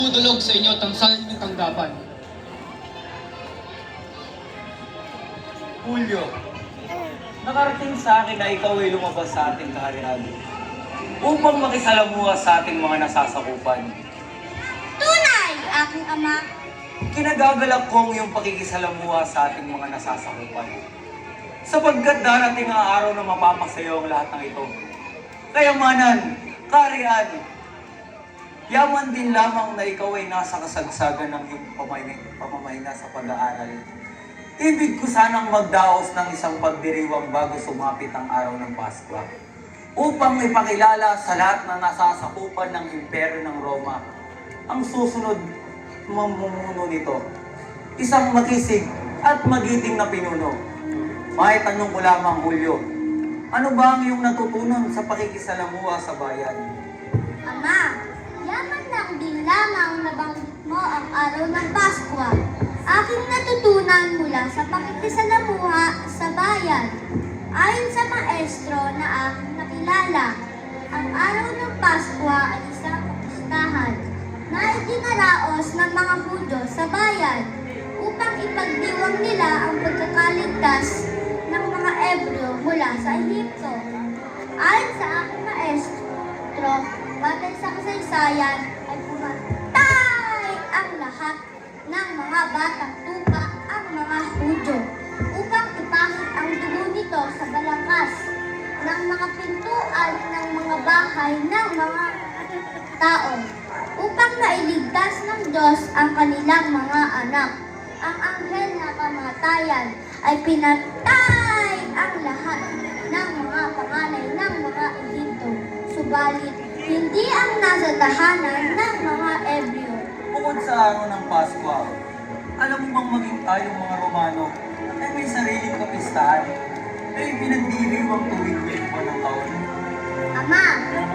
Dudulog sa inyo tangsal ng tanggapan. Julio, nakarating sa akin na ikaw ay lumabas sa ating kaharian upang makisalamuha sa ating mga nasasakupan. Tunay, aking ama. Kinagagalak kong yung pakikisalamuha sa ating mga nasasakupan, sapagkat darating ang araw na mapapasayo ang lahat ng ito. Kayamanan, kaharian, yaman din lamang na ikaw ay nasa kasagsagan ng iyong pamamahinga sa pag-aaral. Ibig ko sanang magdaos ng isang pagdiriwang bago sumapit ang araw ng Pasko, upang ipakilala sa lahat na nasasakupan ng imperyo ng Roma ang susunod mamumuno nito. Isang makisig at magiting na pinuno. May tanong ko lamang, Julio, ano ba ang iyong natutunan sa pakikisalamuha sa bayan? Ama, yaman lang din lamang nabanggit mo ang araw ng Pasko. Aking natutunan mula sa pakikisalamuha sa bayan. Ayon sa maestro na aking nakilala, ang araw ng Pasko ay isang kapistahan na itinaraos ng mga Hudyo sa bayan upang ipagdiwang nila ang pagkakaligtas ng mga Ebreo mula sa Ehipto. Ayon sa aking maestro, batay sa kasaysayan ay pumatay ang lahat ng mga batang tupa ang mga Hudyo upang ipahid ang dugo nito sa balangkas ng mga pintuan ng mga bahay ng mga tao upang mailigtas ng Diyos ang kanilang mga anak. Ang anghel na kamatayan ay pinatay ang lahat ng mga panganay ng mga Ehipto. Subalit, hindi ang nasa tahanan ng mga Ebreo. Bukod sa araw ng Pasko, alam mo bang maging tayong mga Romano ay may sariling kapistahan na ipinagdiriwang tuwing buwan ng taon? Ama,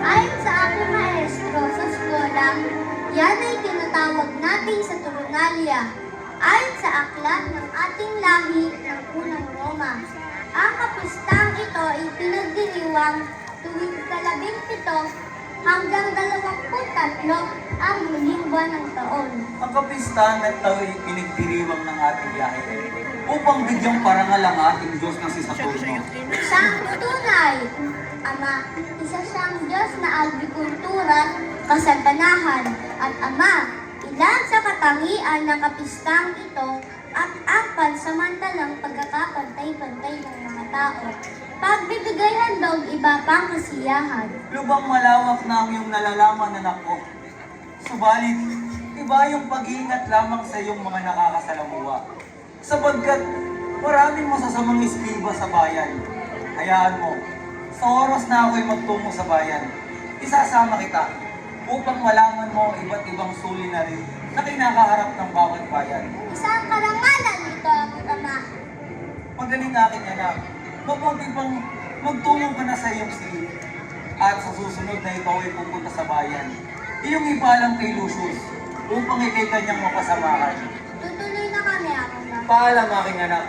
ayon sa aking maestro sa skola, yan ay tinatawag natin sa Turnalia. Ayon sa aklat ng ating lahi ng unang Roma, ang kapistang ito ay pinagdiriwang tuwing 17 hanggang 23 ang huling buwan ng taon. Ang kapistahan na ito ay pinagdiriwang ng ating lahi upang bigyang parangal ang ating Diyos na si Saturno. Siyang tunay, Ama, isa siyang Diyos na agrikultura, kasaganahan, at Ama, ilan sa katangian ng kapistang ito at ang pansamantalang pagkakapantay-pantay ng mga tao. Pagbibigay handog, iba pang kasiyahan. Lubang malawak na ang iyong nalalaman, anak ko. Subalit, iba yung pag-iingat lamang sa iyong mga nakakasalamuha. Sapagkat maraming masasamang iskiba sa bayan. Hayaan mo, sa oras na ako'y magtungo sa bayan, isasama kita upang malaman mo ang iba't ibang suliranin na kinakaharap ng bawat bayan. Isang karangalan ito, aking Ama. Magaling aking anak, mabuti pang magtungo ka na sa iyong silid. At sa susunod na ikaw ay pupunta sa bayan, iyong ipaalam kay Lucius upang ikay kanyang mapasamahan. Tutuloy na kami, aking Ama. Paalam aking anak.